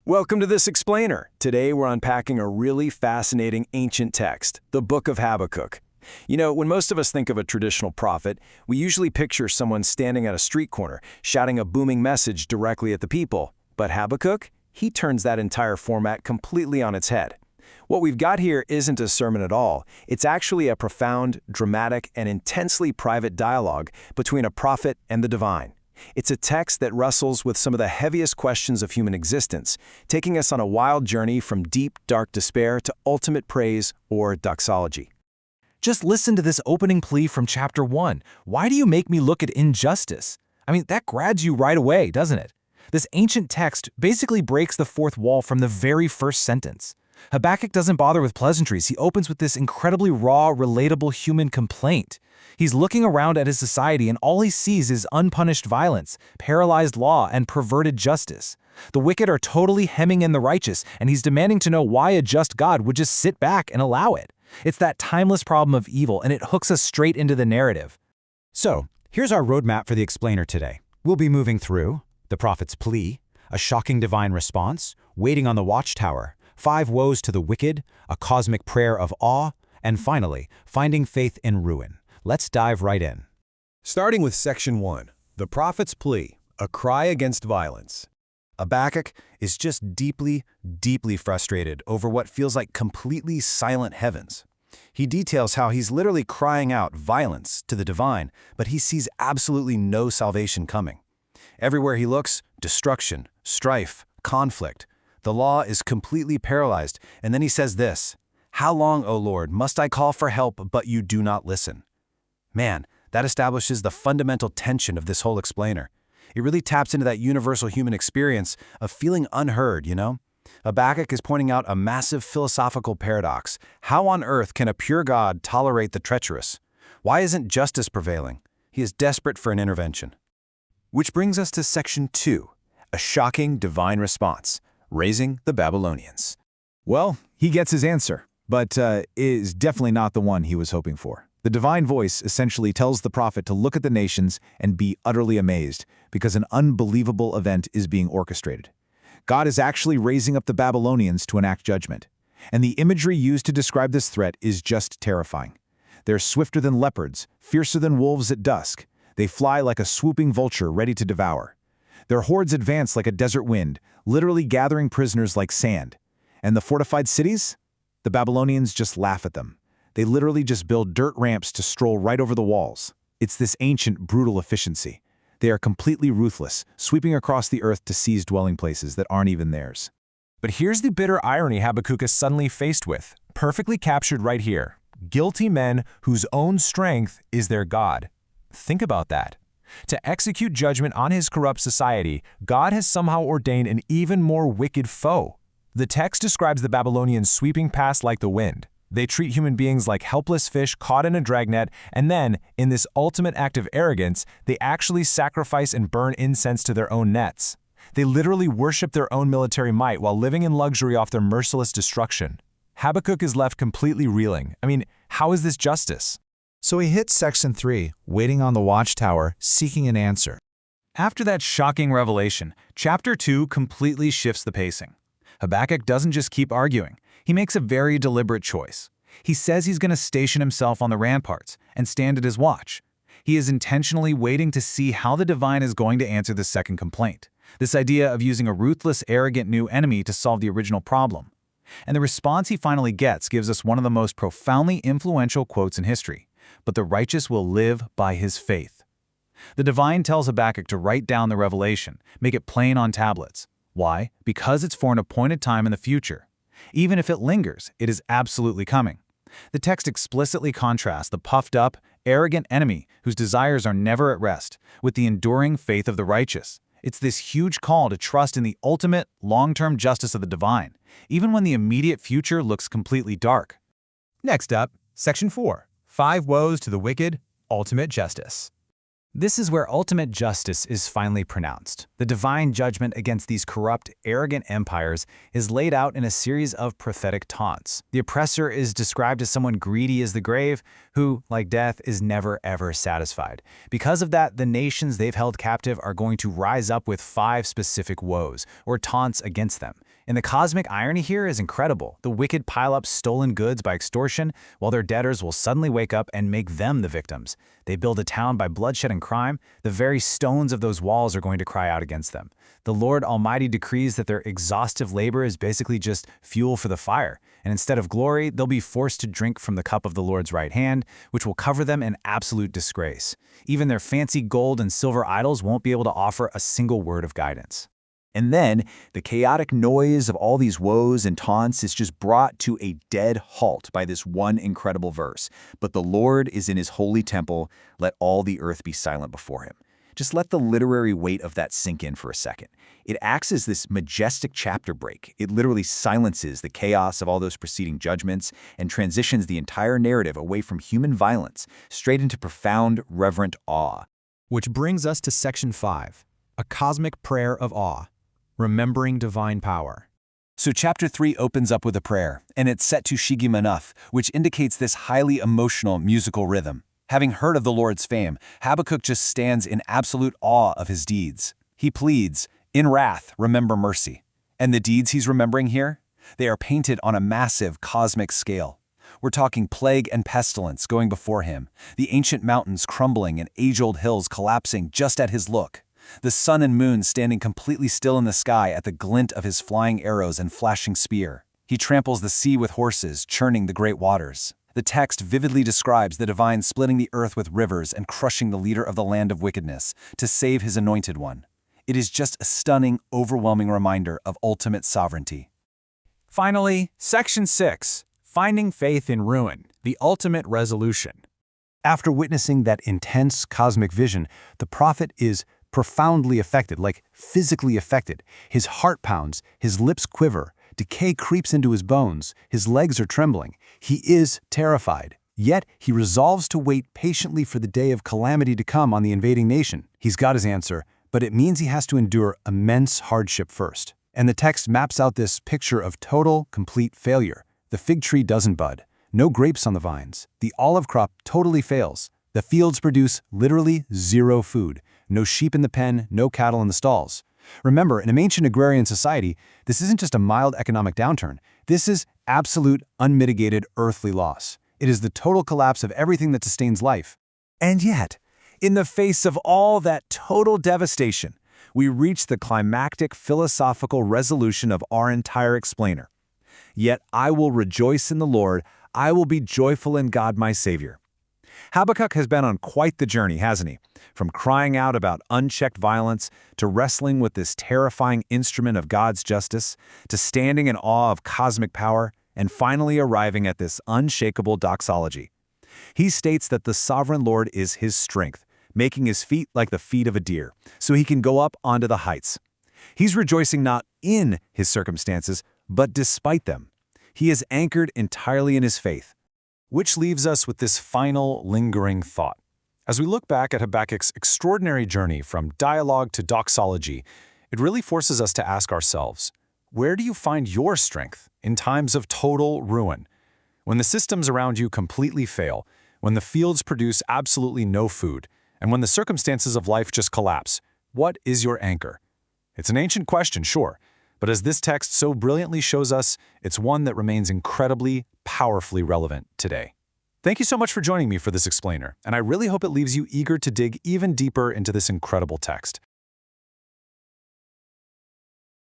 Welcome to This Explainer. Today we're unpacking a really fascinating ancient text, the Book of Habakkuk. You know, when most of us think of a traditional prophet, we usually picture someone standing at a street corner, shouting a booming message directly at the people. But Habakkuk, he turns that entire format completely on its head. What we've got here isn't a sermon at all. It's actually a profound, dramatic, and intensely private dialogue between a prophet and the divine. It's a text that wrestles with some of the heaviest questions of human existence, taking us on a wild journey from deep, dark despair to ultimate praise or doxology. Just listen to this opening plea from chapter 1. Why do you make me look at injustice? That grabs you right away, doesn't it? This ancient text basically breaks the fourth wall from the very first sentence. Habakkuk doesn't bother with pleasantries. He opens with this incredibly raw, relatable human complaint. He's looking around at his society and all he sees is unpunished violence, paralyzed law, and perverted justice. The wicked are totally hemming in the righteous, and he's demanding to know why a just God would just sit back and allow it. It's that timeless problem of evil, and it hooks us straight into the narrative. So, here's our roadmap for the explainer today. We'll be moving through the prophet's plea, a shocking divine response, waiting on the watchtower, 5 woes to the wicked, a cosmic prayer of awe, and finally, finding faith in ruin. Let's dive right in. Starting with Section 1, the prophet's plea, a cry against violence. Habakkuk is just deeply, deeply frustrated over what feels like completely silent heavens. He details how he's literally crying out violence to the divine, but he sees absolutely no salvation coming. Everywhere he looks, destruction, strife, conflict. The law is completely paralyzed, and then he says this, "How long, O Lord, must I call for help, but you do not listen?" Man, that establishes the fundamental tension of this whole explainer. It really taps into that universal human experience of feeling unheard, you know? Habakkuk is pointing out a massive philosophical paradox. How on earth can a pure God tolerate the treacherous? Why isn't justice prevailing? He is desperate for an intervention. Which brings us to Section 2, a shocking divine response, raising the Babylonians. Well, he gets his answer, but is definitely not the one he was hoping for. The divine voice essentially tells the prophet to look at the nations and be utterly amazed because an unbelievable event is being orchestrated. God is actually raising up the Babylonians to enact judgment. And the imagery used to describe this threat is just terrifying. They're swifter than leopards, fiercer than wolves at dusk. They fly like a swooping vulture ready to devour. Their hordes advance like a desert wind, literally gathering prisoners like sand. And the fortified cities? The Babylonians just laugh at them. They literally just build dirt ramps to stroll right over the walls. It's this ancient, brutal efficiency. They are completely ruthless, sweeping across the earth to seize dwelling places that aren't even theirs. But here's the bitter irony Habakkuk is suddenly faced with, perfectly captured right here. Guilty men whose own strength is their God. Think about that. To execute judgment on his corrupt society, God has somehow ordained an even more wicked foe. The text describes the Babylonians sweeping past like the wind. They treat human beings like helpless fish caught in a dragnet, and then, in this ultimate act of arrogance, they actually sacrifice and burn incense to their own nets. They literally worship their own military might while living in luxury off their merciless destruction. Habakkuk is left completely reeling. How is this justice? So he hits Section 3, waiting on the watchtower, seeking an answer. After that shocking revelation, chapter 2 completely shifts the pacing. Habakkuk doesn't just keep arguing. He makes a very deliberate choice. He says he's going to station himself on the ramparts and stand at his watch. He is intentionally waiting to see how the divine is going to answer the second complaint. This idea of using a ruthless, arrogant new enemy to solve the original problem. And the response he finally gets gives us one of the most profoundly influential quotes in history. But the righteous will live by his faith. The divine tells Habakkuk to write down the revelation, make it plain on tablets. Why? Because it's for an appointed time in the future. Even if it lingers, it is absolutely coming. The text explicitly contrasts the puffed-up, arrogant enemy whose desires are never at rest with the enduring faith of the righteous. It's this huge call to trust in the ultimate, long-term justice of the divine, even when the immediate future looks completely dark. Next up, Section 4, 5 woes to the wicked, ultimate justice. This is where ultimate justice is finally pronounced. The divine judgment against these corrupt, arrogant empires is laid out in a series of prophetic taunts. The oppressor is described as someone greedy as the grave, who, like death, is never ever satisfied. Because of that, the nations they've held captive are going to rise up with 5 specific woes, or taunts against them. And the cosmic irony here is incredible. The wicked pile up stolen goods by extortion, while their debtors will suddenly wake up and make them the victims. They build a town by bloodshed and crime. The very stones of those walls are going to cry out against them. The Lord Almighty decrees that their exhaustive labor is basically just fuel for the fire. And instead of glory, they'll be forced to drink from the cup of the Lord's right hand, which will cover them in absolute disgrace. Even their fancy gold and silver idols won't be able to offer a single word of guidance. And then, the chaotic noise of all these woes and taunts is just brought to a dead halt by this one incredible verse. But the Lord is in his holy temple, let all the earth be silent before him. Just let the literary weight of that sink in for a second. It acts as this majestic chapter break. It literally silences the chaos of all those preceding judgments and transitions the entire narrative away from human violence, straight into profound, reverent awe. Which brings us to Section 5, a cosmic prayer of awe, remembering divine power. So chapter 3 opens up with a prayer, and it's set to Shigi Manuf, which indicates this highly emotional musical rhythm. Having heard of the Lord's fame, Habakkuk just stands in absolute awe of his deeds. He pleads, "In wrath, remember mercy." And the deeds he's remembering here? They are painted on a massive cosmic scale. We're talking plague and pestilence going before him, the ancient mountains crumbling and age-old hills collapsing just at his look, the sun and moon standing completely still in the sky at the glint of his flying arrows and flashing spear. He tramples the sea with horses, churning the great waters. The text vividly describes the divine splitting the earth with rivers and crushing the leader of the land of wickedness to save his anointed one. It is just a stunning, overwhelming reminder of ultimate sovereignty. Finally, Section 6, Finding Faith in Ruin, the Ultimate Resolution. After witnessing that intense cosmic vision, the prophet is profoundly affected, like physically affected. His heart pounds, his lips quiver, decay creeps into his bones, his legs are trembling. He is terrified. Yet he resolves to wait patiently for the day of calamity to come on the invading nation. He's got his answer, but it means he has to endure immense hardship first. And the text maps out this picture of total, complete failure. The fig tree doesn't bud. No grapes on the vines. The olive crop totally fails. The fields produce literally zero food. No sheep in the pen, no cattle in the stalls. Remember, in an ancient agrarian society, this isn't just a mild economic downturn. This is absolute, unmitigated earthly loss. It is the total collapse of everything that sustains life. And yet, in the face of all that total devastation, we reach the climactic philosophical resolution of our entire explainer. Yet I will rejoice in the Lord, I will be joyful in God my Savior. Habakkuk has been on quite the journey, hasn't he? From crying out about unchecked violence, to wrestling with this terrifying instrument of God's justice, to standing in awe of cosmic power, and finally arriving at this unshakable doxology. He states that the sovereign Lord is his strength, making his feet like the feet of a deer, so he can go up onto the heights. He's rejoicing not in his circumstances, but despite them. He is anchored entirely in his faith. Which leaves us with this final, lingering thought. As we look back at Habakkuk's extraordinary journey from dialogue to doxology, it really forces us to ask ourselves, where do you find your strength in times of total ruin? When the systems around you completely fail, when the fields produce absolutely no food, and when the circumstances of life just collapse, what is your anchor? It's an ancient question, sure, but as this text so brilliantly shows us, it's one that remains incredibly, powerfully relevant today. Thank you so much for joining me for this explainer, and I really hope it leaves you eager to dig even deeper into this incredible text.